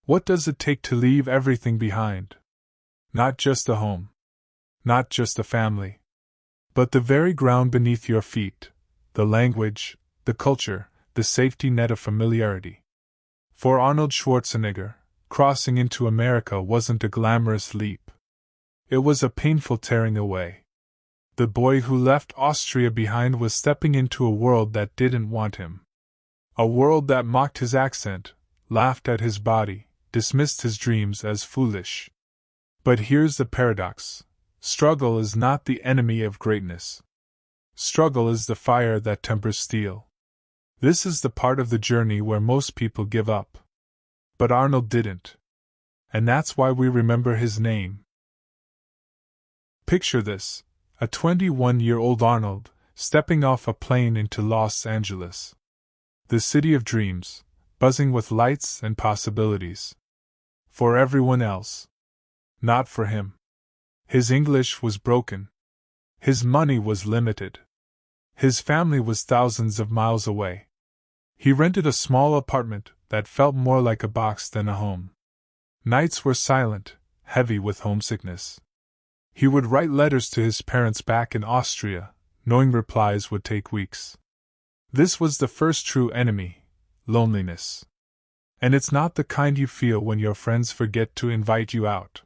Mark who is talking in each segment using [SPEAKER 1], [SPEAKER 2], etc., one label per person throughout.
[SPEAKER 1] What does it take to leave everything behind? Not just a home. Not just a family. But the very ground beneath your feet, the language, the culture, the safety net of familiarity. For Arnold Schwarzenegger, crossing into America wasn't a glamorous leap. It was a painful tearing away. The boy who left Austria behind was stepping into a world that didn't want him. A world that mocked his accent, laughed at his body, dismissed his dreams as foolish. But here's the paradox. Struggle is not the enemy of greatness. Struggle is the fire that tempers steel. This is the part of the journey where most people give up. But Arnold didn't. And that's why we remember his name. Picture this, a 21-year-old Arnold, stepping off a plane into Los Angeles. The city of dreams, buzzing with lights and possibilities. For everyone else. Not for him. His English was broken. His money was limited. His family was thousands of miles away. He rented a small apartment that felt more like a box than a home. Nights were silent, heavy with homesickness. He would write letters to his parents back in Austria, knowing replies would take weeks. This was the first true enemy, loneliness. And it's not the kind you feel when your friends forget to invite you out.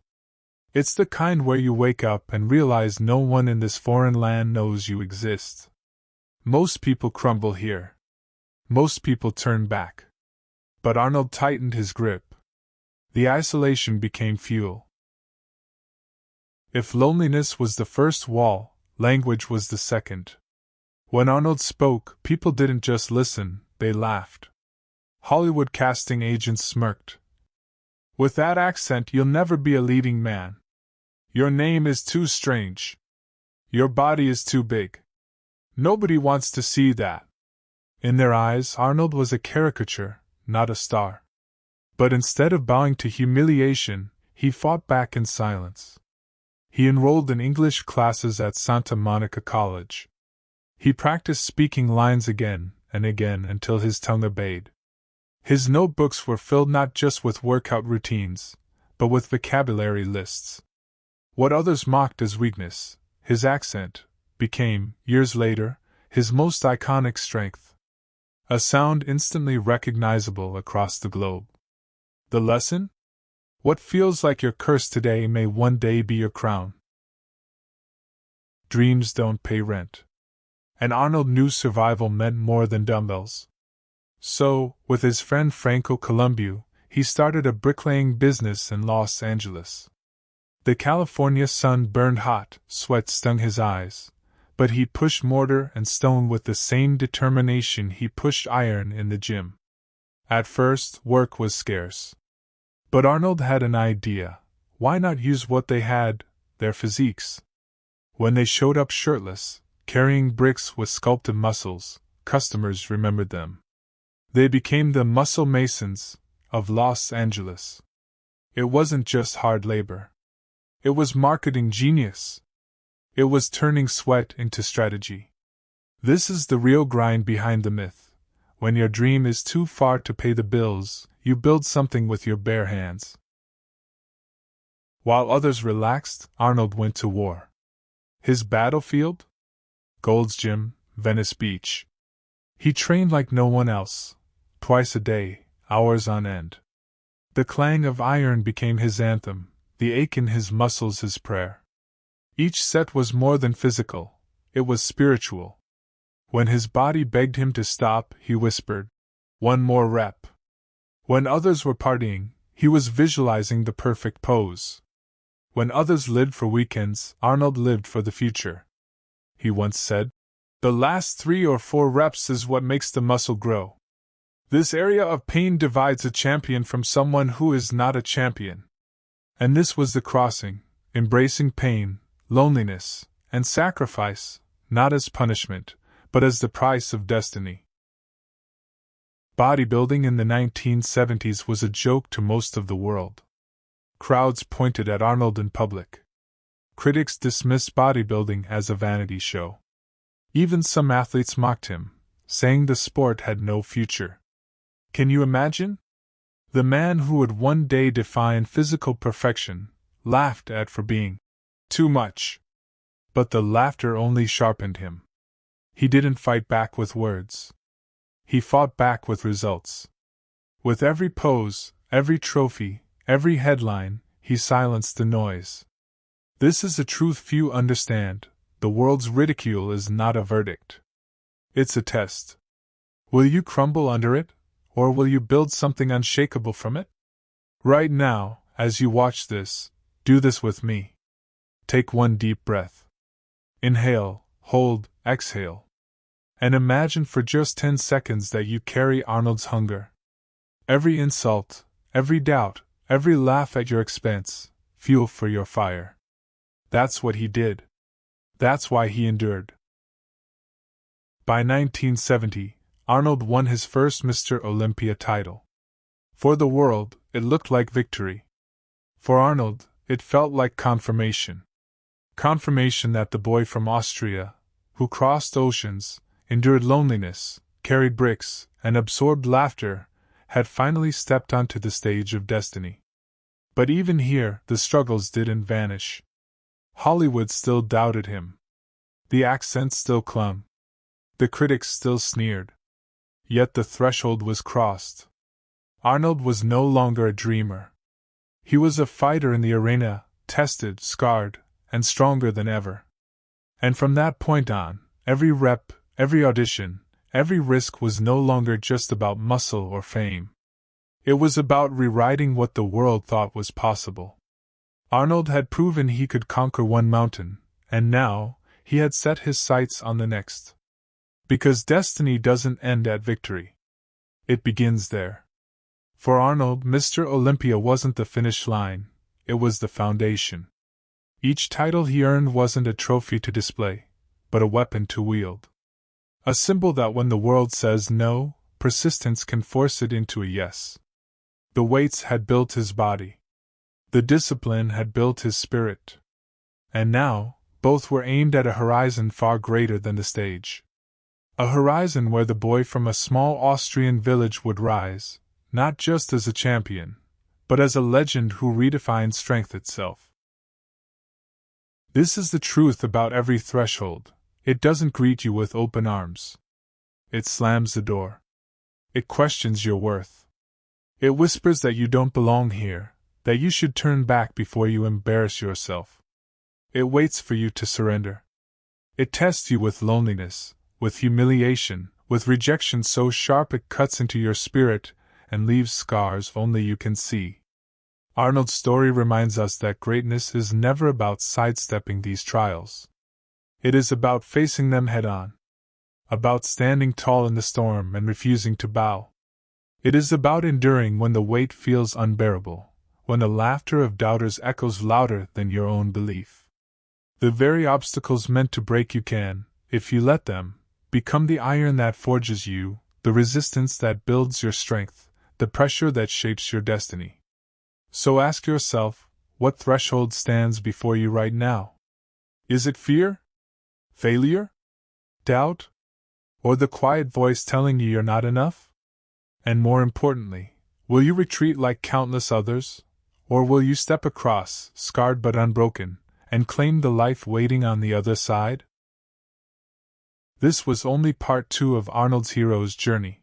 [SPEAKER 1] It's the kind where you wake up and realize no one in this foreign land knows you exist. Most people crumble here. Most people turn back. But Arnold tightened his grip. The isolation became fuel. If loneliness was the first wall, language was the second. When Arnold spoke, people didn't just listen, they laughed. Hollywood casting agents smirked. With that accent, you'll never be a leading man. Your name is too strange. Your body is too big. Nobody wants to see that. In their eyes, Arnold was a caricature, not a star. But instead of bowing to humiliation, he fought back in silence. He enrolled in English classes at Santa Monica College. He practiced speaking lines again and again until his tongue obeyed. His notebooks were filled not just with workout routines, but with vocabulary lists. What others mocked as weakness, his accent, became, years later, his most iconic strength. A sound instantly recognizable across the globe. The lesson? What feels like your curse today may one day be your crown. Dreams don't pay rent. And Arnold knew survival meant more than dumbbells. So, with his friend Franco Columbu, he started a bricklaying business in Los Angeles. The California sun burned hot, sweat stung his eyes, but he pushed mortar and stone with the same determination he pushed iron in the gym. At first, work was scarce. But Arnold had an idea. Why not use what they had, their physiques? When they showed up shirtless, carrying bricks with sculpted muscles, customers remembered them. They became the muscle masons of Los Angeles. It wasn't just hard labor. It was marketing genius. It was turning sweat into strategy. This is the real grind behind the myth. When your dream is too far to pay the bills, you build something with your bare hands. While others relaxed, Arnold went to war. His battlefield? Gold's Gym, Venice Beach. He trained like no one else, twice a day, hours on end. The clang of iron became his anthem, the ache in his muscles his prayer. Each set was more than physical, it was spiritual. When his body begged him to stop, he whispered, "One more rep." When others were partying, he was visualizing the perfect pose. When others lived for weekends, Arnold lived for the future. He once said, "The last 3 or 4 reps is what makes the muscle grow." This area of pain divides a champion from someone who is not a champion. And this was the crossing, embracing pain, loneliness, and sacrifice, not as punishment, but as the price of destiny. Bodybuilding in the 1970s was a joke to most of the world. Crowds pointed at Arnold in public. Critics dismissed bodybuilding as a vanity show. Even some athletes mocked him, saying the sport had no future. Can you imagine? The man who would one day define physical perfection, laughed at for being too much. But the laughter only sharpened him. He didn't fight back with words. He fought back with results. With every pose, every trophy, every headline, he silenced the noise. This is a truth few understand: the world's ridicule is not a verdict. It's a test. Will you crumble under it, or will you build something unshakable from it? Right now, as you watch this, do this with me. Take one deep breath. Inhale, hold, exhale. And imagine for just 10 seconds that you carry Arnold's hunger. Every insult, every doubt, every laugh at your expense, fuel for your fire. That's what he did. That's why he endured. By 1970, Arnold won his first Mr. Olympia title. For the world, it looked like victory. For Arnold, it felt like confirmation. Confirmation that the boy from Austria, who crossed oceans, endured loneliness, carried bricks, and absorbed laughter, had finally stepped onto the stage of destiny. But even here, the struggles didn't vanish. Hollywood still doubted him. The accent still clung. The critics still sneered. Yet the threshold was crossed. Arnold was no longer a dreamer. He was a fighter in the arena, tested, scarred, and stronger than ever. And from that point on, every rep, every audition, every risk was no longer just about muscle or fame. It was about rewriting what the world thought was possible. Arnold had proven he could conquer one mountain, and now, he had set his sights on the next. Because destiny doesn't end at victory. It begins there. For Arnold, Mr. Olympia wasn't the finish line, it was the foundation. Each title he earned wasn't a trophy to display, but a weapon to wield. A symbol that when the world says no, persistence can force it into a yes. The weights had built his body. The discipline had built his spirit. And now, both were aimed at a horizon far greater than the stage. A horizon where the boy from a small Austrian village would rise, not just as a champion, but as a legend who redefined strength itself. This is the truth about every threshold. It doesn't greet you with open arms. It slams the door. It questions your worth. It whispers that you don't belong here, that you should turn back before you embarrass yourself. It waits for you to surrender. It tests you with loneliness, with humiliation, with rejection so sharp it cuts into your spirit and leaves scars only you can see. Arnold's story reminds us that greatness is never about sidestepping these trials. It is about facing them head-on. About standing tall in the storm and refusing to bow. It is about enduring when the weight feels unbearable, when the laughter of doubters echoes louder than your own belief. The very obstacles meant to break you can, if you let them, become the iron that forges you, the resistance that builds your strength, the pressure that shapes your destiny. So ask yourself, what threshold stands before you right now? Is it fear? Failure? Doubt? Or the quiet voice telling you you're not enough? And more importantly, will you retreat like countless others? Or will you step across, scarred but unbroken, and claim the life waiting on the other side? This was only part 2 of Arnold's hero's journey.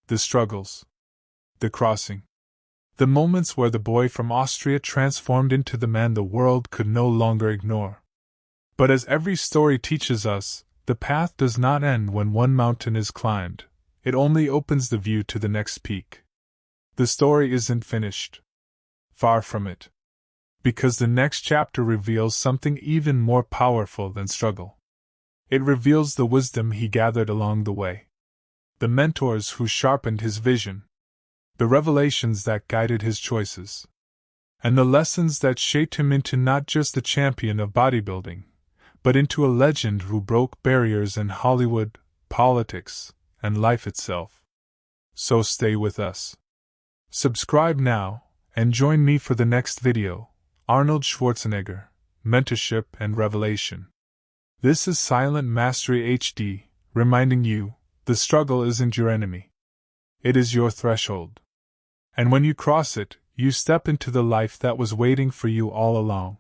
[SPEAKER 1] The struggles. The crossing. The moments where the boy from Austria transformed into the man the world could no longer ignore. But as every story teaches us, the path does not end when one mountain is climbed, it only opens the view to the next peak. The story isn't finished. Far from it. Because the next chapter reveals something even more powerful than struggle. It reveals the wisdom he gathered along the way. The mentors who sharpened his vision. The revelations that guided his choices. And the lessons that shaped him into not just a champion of bodybuilding, but into a legend who broke barriers in Hollywood, politics, and life itself. So stay with us. Subscribe now, and join me for the next video, Arnold Schwarzenegger, Mentorship and Revelation. This is Silent Mastery HD, reminding you, the struggle isn't your enemy. It is your threshold. And when you cross it, you step into the life that was waiting for you all along.